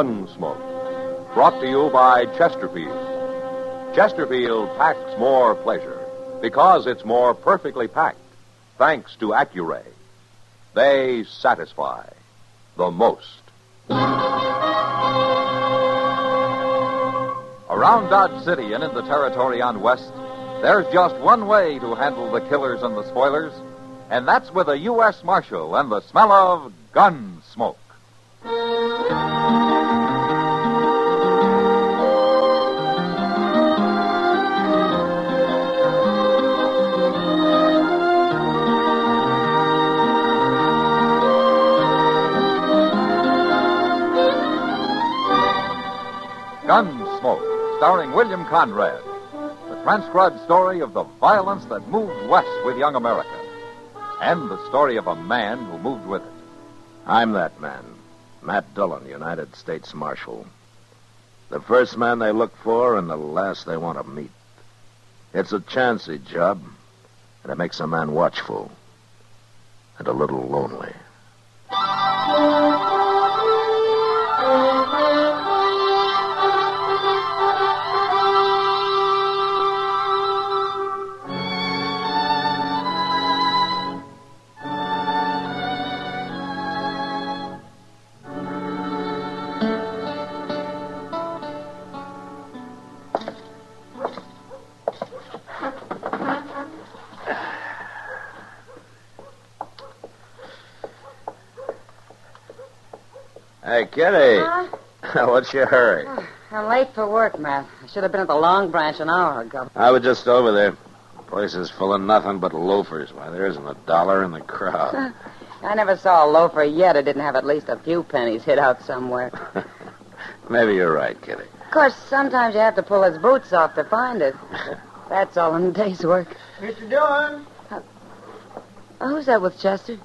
Gunsmoke, brought to you by Chesterfield. Chesterfield packs more pleasure because it's more perfectly packed, thanks to Accuray. They satisfy the most. Around Dodge City and in the territory on West, there's just one way to handle the killers and the spoilers, and that's with a U.S. Marshal and the smell of Gunsmoke. Gunsmoke, starring William Conrad. The transcribed story of the violence that moved west with young America. And the story of a man who moved with it. I'm that man, Matt Dillon, United States Marshal. The first man they look for and the last they want to meet. It's a chancy job, and it makes a man watchful and a little lonely. Hey, Kitty. Huh? What's your hurry? I'm late for work, Matt. I should have been at the Long Branch an hour ago. I was just over there. The place is full of nothing but loafers. Why, there isn't a dollar in the crowd. I never saw a loafer yet who didn't have at least a few pennies hid out somewhere. Maybe you're right, Kitty. Of course, sometimes you have to pull his boots off to find it. That's all in a day's work. Mr. Dillon? Who's that with Chester?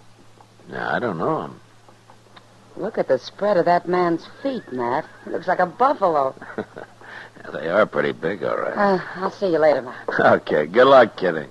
Yeah, I don't know him. Look at the spread of that man's feet, Matt. He looks like a buffalo. Yeah, they are pretty big, all right. I'll see you later, Matt. Okay, good luck, Kitty.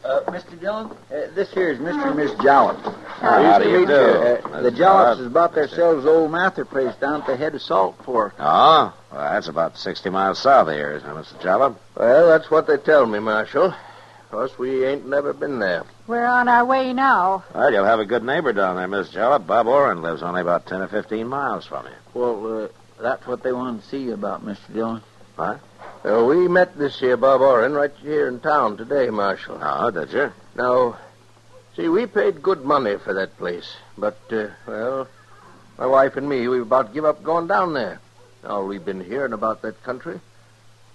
Mr. Dillon, this here is Mr. and Miss Jollop. How do you do? The Jollops has bought themselves old Mather place down at the head of Salt Fork. Oh? Well, that's about 60 miles south of here, isn't it, Mr. Jalop? Well, that's what they tell me, Marshal. Of course, we ain't never been there. We're on our way now. Well, you'll have a good neighbor down there, Miss Jalop. Bob Oren lives only about 10 or 15 miles from you. Well, that's what they want to see you about, Mr. Dillon. What? We met this here Bob Oren right here in town today, Marshal. Oh, did you? Now, see, we paid good money for that place. But, well, my wife and me, we about give up going down there. All we've been hearing about that country.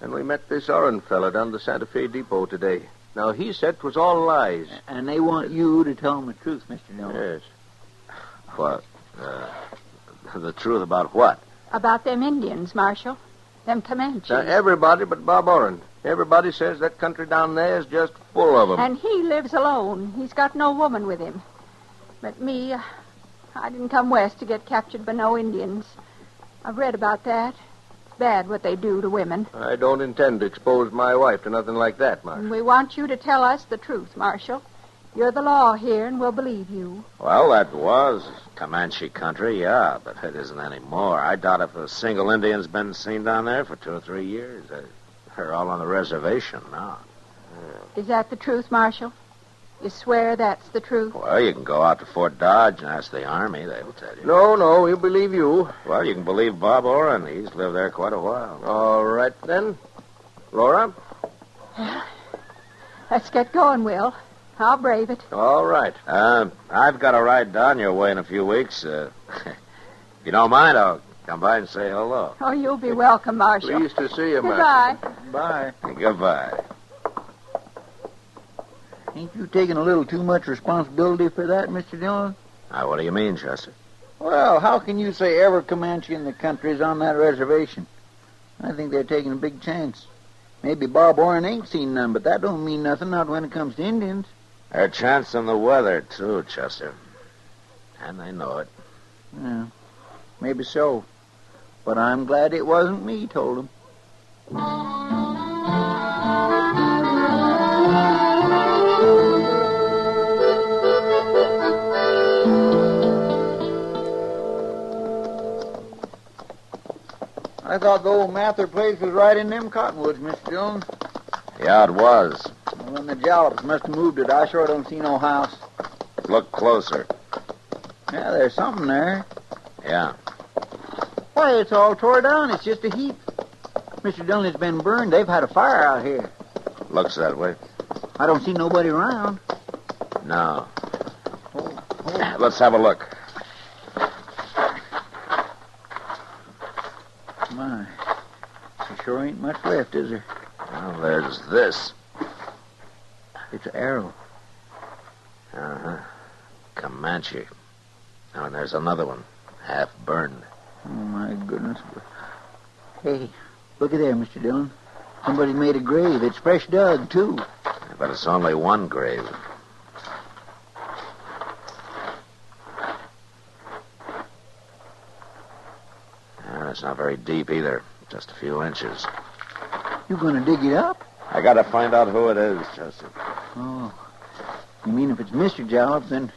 And we met this Oren fella down the Santa Fe Depot today. Now, he said it was all lies. And they want you to tell them the truth, Mr. Dillon. Yes. What? The truth about what? About them Indians, Marshal. Them Comanches. Now, everybody but Bob Oren. Everybody says that country down there is just full of them. And he lives alone. He's got no woman with him. But me, I didn't come west to get captured by no Indians. I've read about that. It's bad what they do to women. I don't intend to expose my wife to nothing like that, Marshal. And we want you to tell us the truth, Marshal. You're the law here, and we'll believe you. Well, that was Comanche country, yeah, but it isn't anymore. I doubt if a single Indian's been seen down there for 2 or 3 years. They're all on the reservation now. Is that the truth, Marshal? You swear that's the truth? Well, you can go out to Fort Dodge and ask the Army. They'll tell you. No, we'll believe you. Well, you can believe Bob Oren. He's lived there quite a while. All right, then. Laura? Let's get going, Will. I'll brave it. All right. I've got to ride down your way in a few weeks. If you don't mind, I'll come by and say hello. Oh, you'll be welcome, Marshal. Pleased to see you, Marshal. Goodbye. Bye. Goodbye. Ain't you taking a little too much responsibility for that, Mr. Dillon? Now, what do you mean, Chester? Well, how can you say every Comanche in the country is on that reservation? I think they're taking a big chance. Maybe Bob Oren ain't seen none, but that don't mean nothing, not when it comes to Indians. They're chancing the weather, too, Chester. And they know it. Yeah, maybe so. But I'm glad it wasn't me told him. I thought the old Mather place was right in them cottonwoods, Mr. Dillon. Yeah, it was. Well, then the Jallops must have moved it. I sure don't see no house. Look closer. Yeah, there's something there. Yeah. Why, it's all tore down. It's just a heap. Mr. Dillon, it's been burned. They've had a fire out here. Looks that way. I don't see nobody around. No. Oh. Let's have a look. My. There sure ain't much left, is there? Well, there's this. It's an arrow. Uh-huh. Comanche. Oh, and there's another one. Half burned. Oh, my goodness. Hey, look at there, Mr. Dillon. Somebody made a grave. It's fresh dug, too. But it's only one grave. It's not very deep either. Just a few inches. You gonna dig it up? I gotta find out who it is, Chester. Oh. You mean if it's Mr. Jalop, then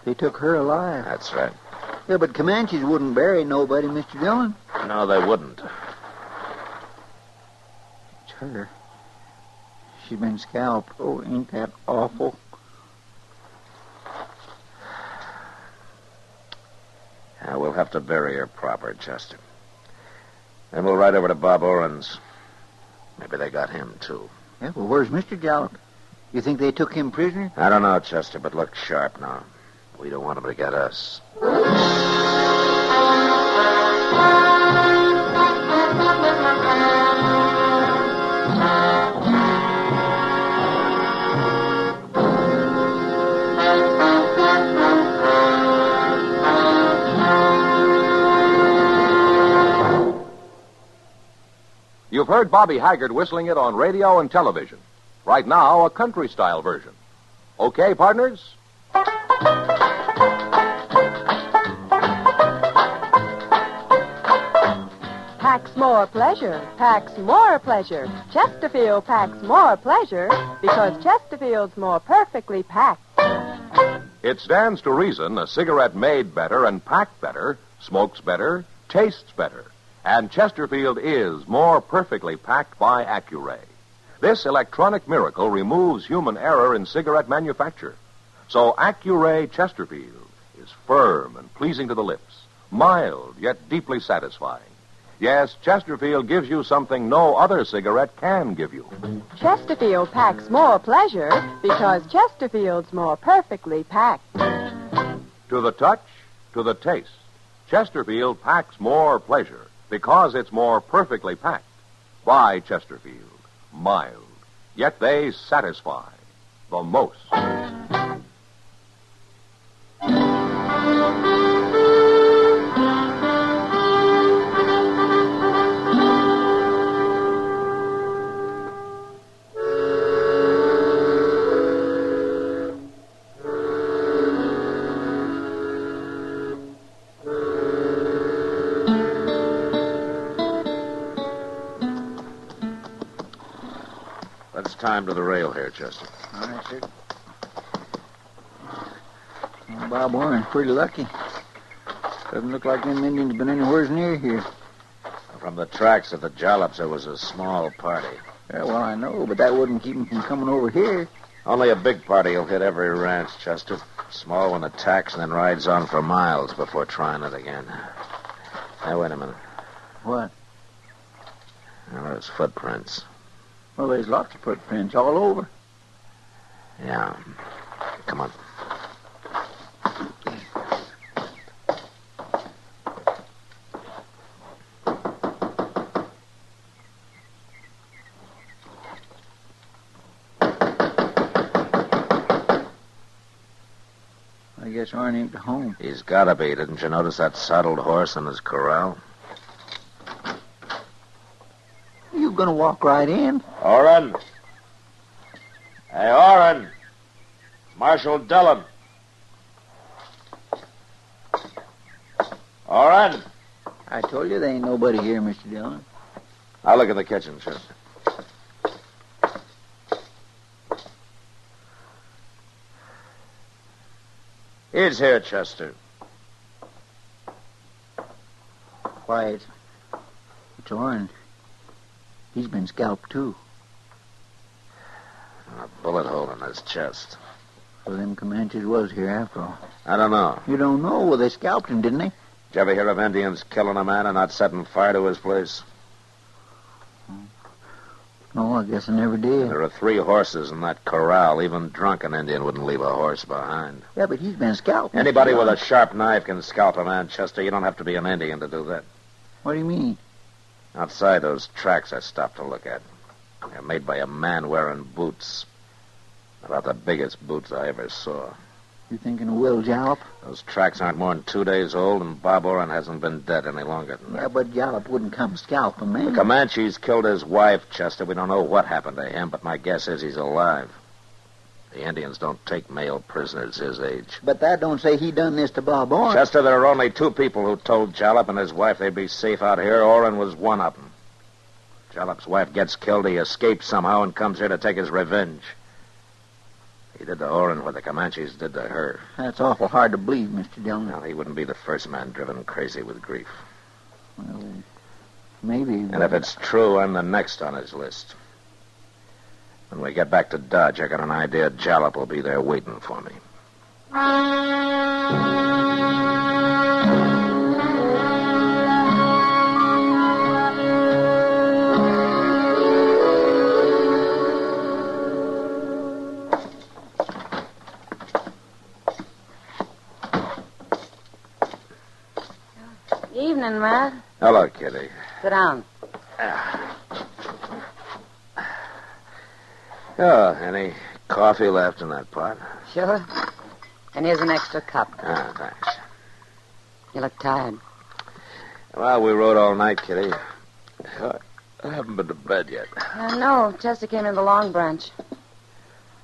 they took her alive? That's right. Yeah, but Comanches wouldn't bury nobody, Mr. Dillon. No, they wouldn't. It's her. She's been scalped. Oh, ain't that awful? Yeah, we'll have to bury her proper, Chester. Then we'll ride over to Bob Oren's. Maybe they got him, too. Yeah, well, where's Mr. Jalop? You think they took him prisoner? I don't know, Chester, but look sharp now. We don't want him to get us. You've heard Bobby Haggart whistling it on radio and television. Right now, a country-style version. Okay, partners? Packs more pleasure, packs more pleasure. Chesterfield packs more pleasure because Chesterfield's more perfectly packed. It stands to reason a cigarette made better and packed better, smokes better, tastes better. And Chesterfield is more perfectly packed by Accuray. This electronic miracle removes human error in cigarette manufacture. So Accuray Chesterfield is firm and pleasing to the lips, mild yet deeply satisfying. Yes, Chesterfield gives you something no other cigarette can give you. Chesterfield packs more pleasure because Chesterfield's more perfectly packed. To the touch, to the taste, Chesterfield packs more pleasure because it's more perfectly packed. By Chesterfield, mild, yet they satisfy the most. Let's tie him to the rail here, Chester. All right, sir. Well, Bob Warren's pretty lucky. Doesn't look like them Indians been anywhere near here. From the tracks of the Jallops, there was a small party. Yeah, well, I know, but that wouldn't keep them from coming over here. Only a big party will hit every ranch, Chester. Small one attacks and then rides on for miles before trying it again. Now, wait a minute. What? Well, there's footprints. Well, there's lots of footprints all over. Yeah. Come on. I guess Arn ain't home. He's gotta be. Didn't you notice that saddled horse in his corral? You gonna walk right in? Oren! Hey, Oren! Marshal Dillon. Oren! I told you there ain't nobody here, Mr. Dillon. I'll look in the kitchen, Chester. He's here, Chester. Why, It's Oren. He's been scalped, too. A bullet hole in his chest. So them Comanches was here after all. I don't know. You don't know? Well, they scalped him, didn't they? Did you ever hear of Indians killing a man and not setting fire to his place? No, I guess I never did. There are 3 horses in that corral. Even drunken Indian wouldn't leave a horse behind. Yeah, but he's been scalped. Anybody with a sharp knife can scalp a man, Chester. You don't have to be an Indian to do that. What do you mean? Outside those tracks I stopped to look at. They're made by a man wearing boots. About the biggest boots I ever saw. You thinking of Will Jalop? Those tracks aren't more than 2 days old, and Bob Oren hasn't been dead any longer than that. Yeah, but Jalop wouldn't come scalp a man. The Comanches killed his wife, Chester. We don't know what happened to him, but my guess is he's alive. The Indians don't take male prisoners his age. But that don't say he done this to Bob Oren. Chester, there are only 2 people who told Jalop and his wife they'd be safe out here. Oren was one of them. Jalop's wife gets killed. He escapes somehow and comes here to take his revenge. He did to Oren what the Comanches did to her. That's awful hard to believe, Mr. Dillon. Well, he wouldn't be the first man driven crazy with grief. Well, maybe. And if it's true, I'm the next on his list. When we get back to Dodge, I got an idea Jalop will be there waiting for me. Evening, Matt. Hello, Kitty. Sit down. Oh, any coffee left in that pot? Sure. And here's an extra cup. Ah, thanks. You look tired. Well, we rode all night, Kitty. I haven't been to bed yet. No, Chester came in the Long Branch.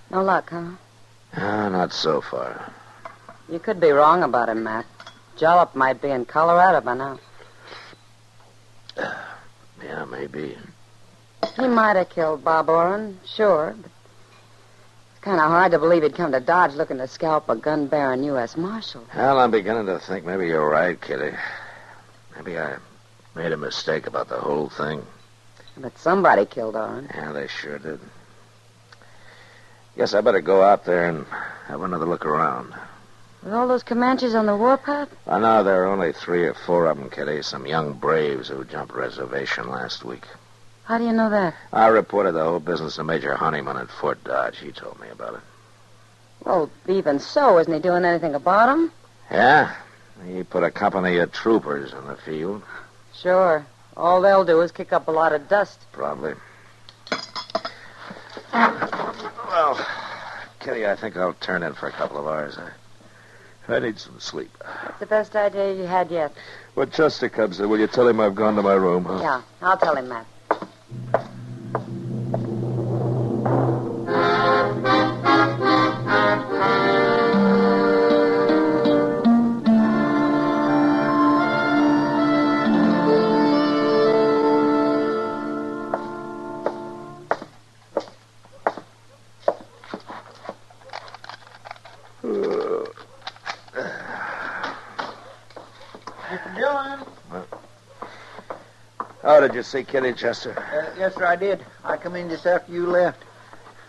No luck, huh? Not so far. You could be wrong about him, Matt. Jalop might be in Colorado by now. Yeah, maybe. He might have killed Bob Oren, sure, but it's kind of hard to believe he'd come to Dodge looking to scalp a gun-bearing U.S. Marshal. Well, I'm beginning to think maybe you're right, Kitty. Maybe I made a mistake about the whole thing. But somebody killed Oren. Yeah, they sure did. Guess I better go out there and have another look around. With all those Comanches on the warpath? I know there are only 3 or 4 of them, Kitty. Some young braves who jumped reservation last week. How do you know that? I reported the whole business to Major Honeyman at Fort Dodge. He told me about it. Well, even so, isn't he doing anything about him? Yeah? He put a company of troopers in the field. Sure. All they'll do is kick up a lot of dust. Probably. Well, Kitty, I think I'll turn in for a couple of hours. I need some sleep. That's the best idea you had yet. When Chester comes in, will you tell him I've gone to my room? Huh? Yeah, I'll tell him, Matt. Mr. Dillon? Oh, did you see Kitty, Chester? Yes, sir, I did. I come in just after you left.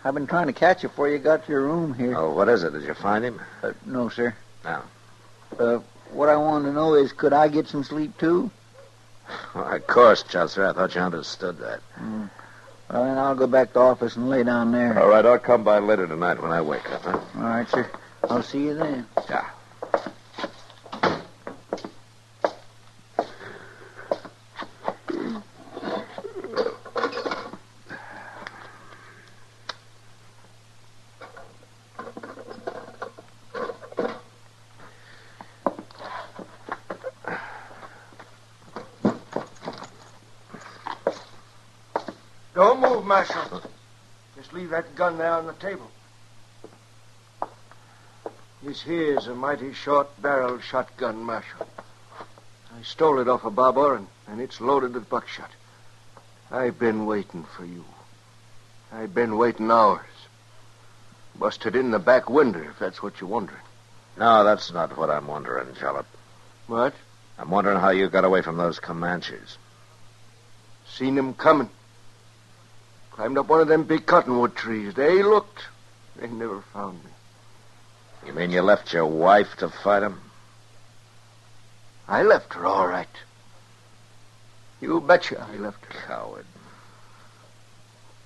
I've been trying to catch you before you got to your room here. Oh, what is it? Did you find him? No, sir. No. What I wanted to know is, could I get some sleep, too? Well, of course, Chester. I thought you understood that. Well, then I'll go back to the office and lay down there. All right, I'll come by later tonight when I wake up, huh? All right, sir. I'll see you then. Yeah. Don't move, Marshal. Just leave that gun there on the table. This here's a mighty short-barreled shotgun, Marshal. I stole it off of Bob Oren, and it's loaded with buckshot. I've been waiting for you. I've been waiting hours. Busted in the back window, if that's what you're wondering. No, that's not what I'm wondering, Jalop. What? I'm wondering how you got away from those Comanches. seen him coming. Climbed up one of them big cottonwood trees. They looked. They never found me. You mean you left your wife to fight him? I left her, all right. You betcha I left her. Coward.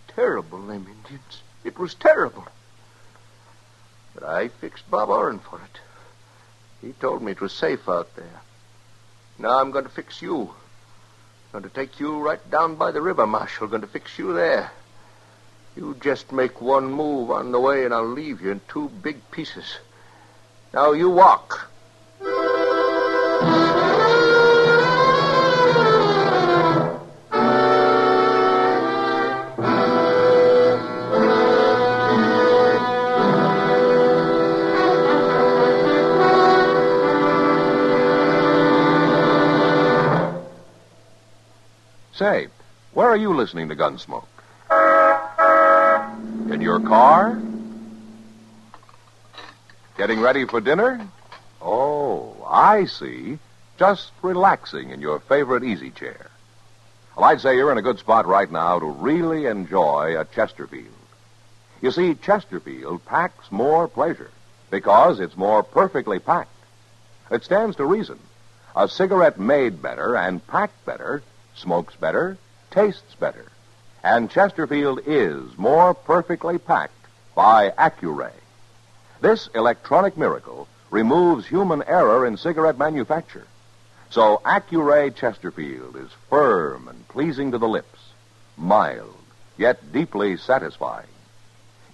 Terrible, them Indians. It was terrible. But I fixed Bob Oren for it. He told me it was safe out there. Now I'm going to fix you. Going to take you right down by the river, Marshal. Going to fix you there. You just make one move on the way and I'll leave you in 2 big pieces. Now you walk. Say, where are you listening to Gunsmoke? In your car? Getting ready for dinner? Oh, I see. Just relaxing in your favorite easy chair. Well, I'd say you're in a good spot right now to really enjoy a Chesterfield. You see, Chesterfield packs more pleasure because it's more perfectly packed. It stands to reason. A cigarette made better and packed better smokes better, tastes better. And Chesterfield is more perfectly packed by Accuray. This electronic miracle removes human error in cigarette manufacture. So Accuray Chesterfield is firm and pleasing to the lips, mild, yet deeply satisfying.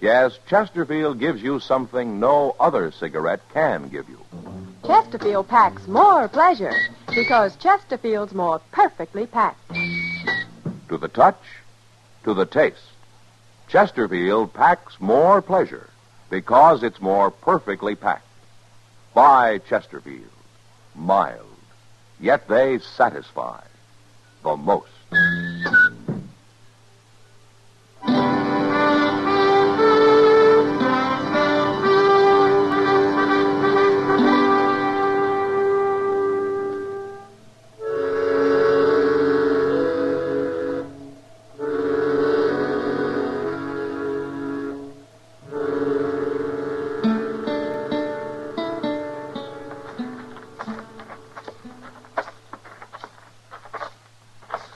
Yes, Chesterfield gives you something no other cigarette can give you. Chesterfield packs more pleasure because Chesterfield's more perfectly packed. To the touch, to the taste, Chesterfield packs more pleasure because it's more perfectly packed. Buy Chesterfield. Mild, yet they satisfy the most.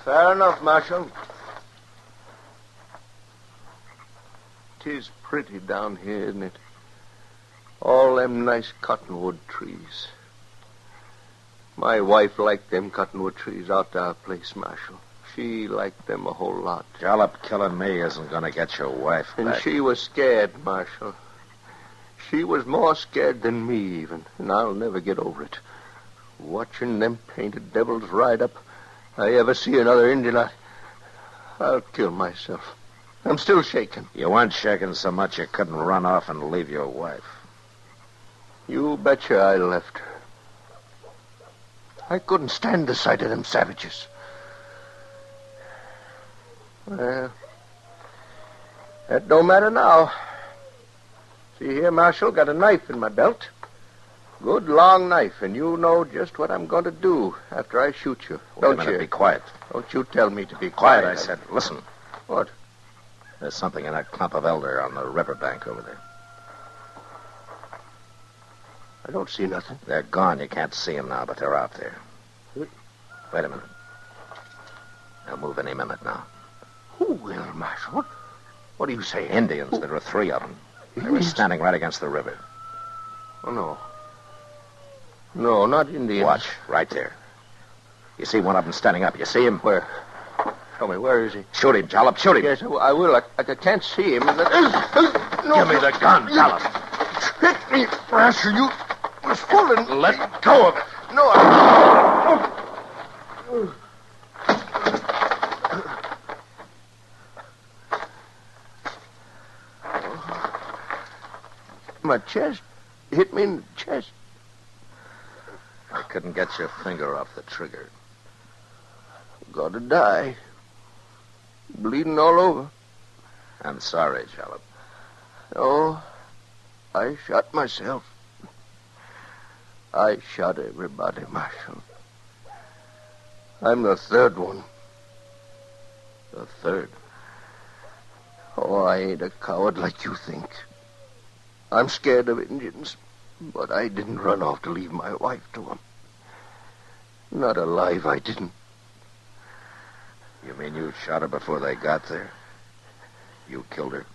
Fair enough, Marshal. 'Tis pretty down here, isn't it? All them nice cottonwood trees. My wife liked them cottonwood trees out to our place, Marshal. She liked them a whole lot. Jollop killing me isn't going to get your wife back. And she was scared, Marshal. She was more scared than me, even, and I'll never get over it. Watching them painted devils ride up, I ever see another Indian, I'll kill myself. I'm still shaking. You weren't shaking so much you couldn't run off and leave your wife. You betcha I left her. I couldn't stand the sight of them savages. Well, that don't matter now. See here, Marshal, got a knife in my belt. Good long knife, and you know just what I'm going to do after I shoot you. Don't you? Be quiet. Don't you tell me to be Quiet, quiet. I said. Listen. What? There's something in that clump of elder on the riverbank over there. I don't see nothing. They're gone. You can't see them now, but they're out there. Wait a minute. They'll move any minute now. Who will, Marshal? What are you saying? Indians. There were 3 of them. They were standing right against the river. Oh, no. No, not Indians. Watch, right there. You see one of them standing up. You see him? Where? Tell me, where is he? Shoot him, Jollop. Shoot him. Yes, I will. I can't see him. No. Give me the gun, Jollop. Hit me, Marshal. You was fooling. Let go of it. No, my chest. Hit me in the chest. I couldn't get your finger off the trigger. Gotta die. Bleeding all over. I'm sorry, Jollop. Oh, I shot myself. I shot everybody, Marshal. I'm the 3rd one. third. Oh, I ain't a coward like you think. I'm scared of Indians, but I didn't run off to leave my wife to them. Not alive, I didn't. You mean you shot her before they got there? You killed her?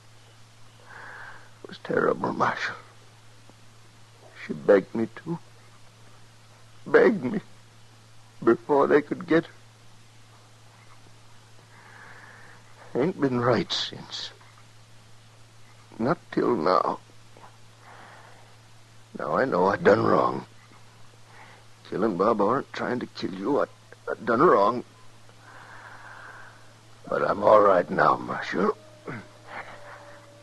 It was terrible, Marshal. She begged me to. Begged me before they could get her. Ain't been right since. Not till now. Now I know I done wrong. Killing Bob Orr, trying to kill you, I done wrong. But I'm all right now, Marshal.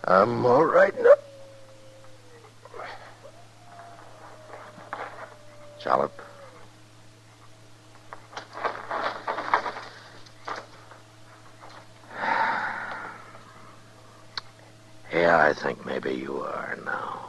I'm all right now. Jalop. Yeah, I think maybe you are now.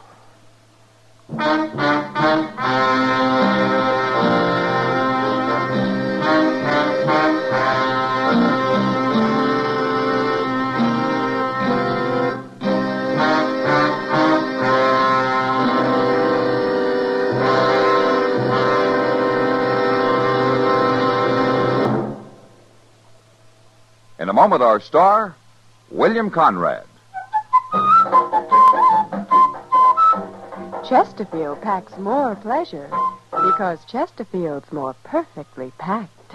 In a moment, our star, William Conrad. Chesterfield packs more pleasure because Chesterfield's more perfectly packed.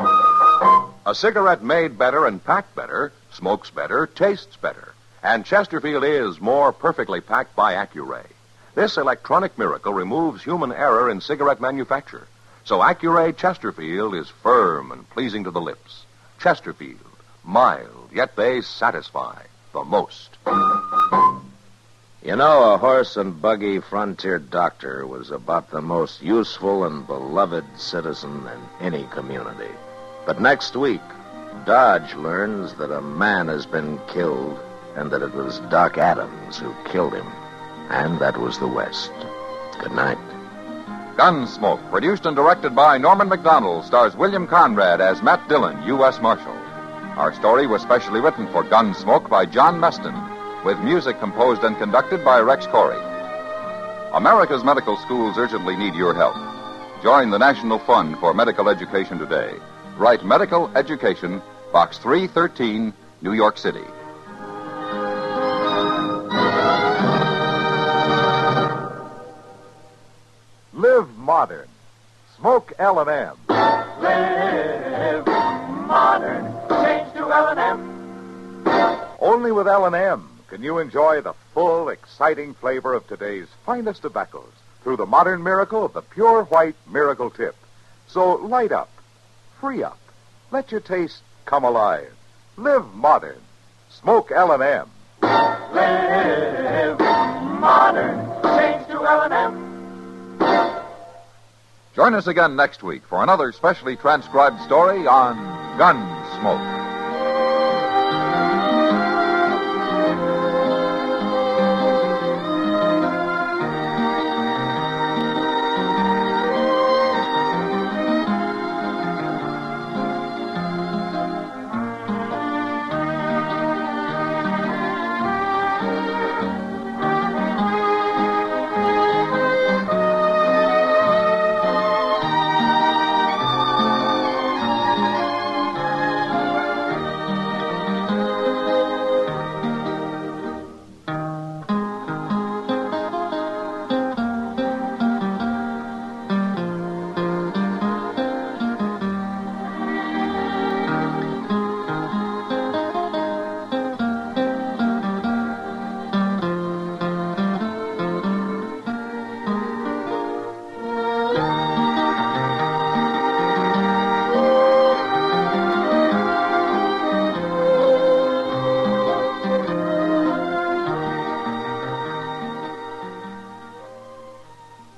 A cigarette made better and packed better, smokes better, tastes better. And Chesterfield is more perfectly packed by Accuray. This electronic miracle removes human error in cigarette manufacture. So Accuray Chesterfield is firm and pleasing to the lips. Chesterfield, mild, yet they satisfy the most. You know, a horse and buggy frontier doctor was about the most useful and beloved citizen in any community. But next week, Dodge learns that a man has been killed and that it was Doc Adams who killed him. And that was the West. Good night. Gunsmoke, produced and directed by Norman McDonald, stars William Conrad as Matt Dillon, U.S. Marshal. Our story was specially written for Gunsmoke by John Meston, with music composed and conducted by Rex Corey. America's medical schools urgently need your help. Join the National Fund for Medical Education today. Write Medical Education, Box 313, New York City. Live modern. Smoke L&M. Live modern. Change to L&M. Only with L&M can you enjoy the full, exciting flavor of today's finest tobaccos through the modern miracle of the pure white Miracle Tip. So light up, free up, let your taste come alive. Live modern. Smoke L&M. Live modern. Change to L&M. Join us again next week for another specially transcribed story on Gunsmoke.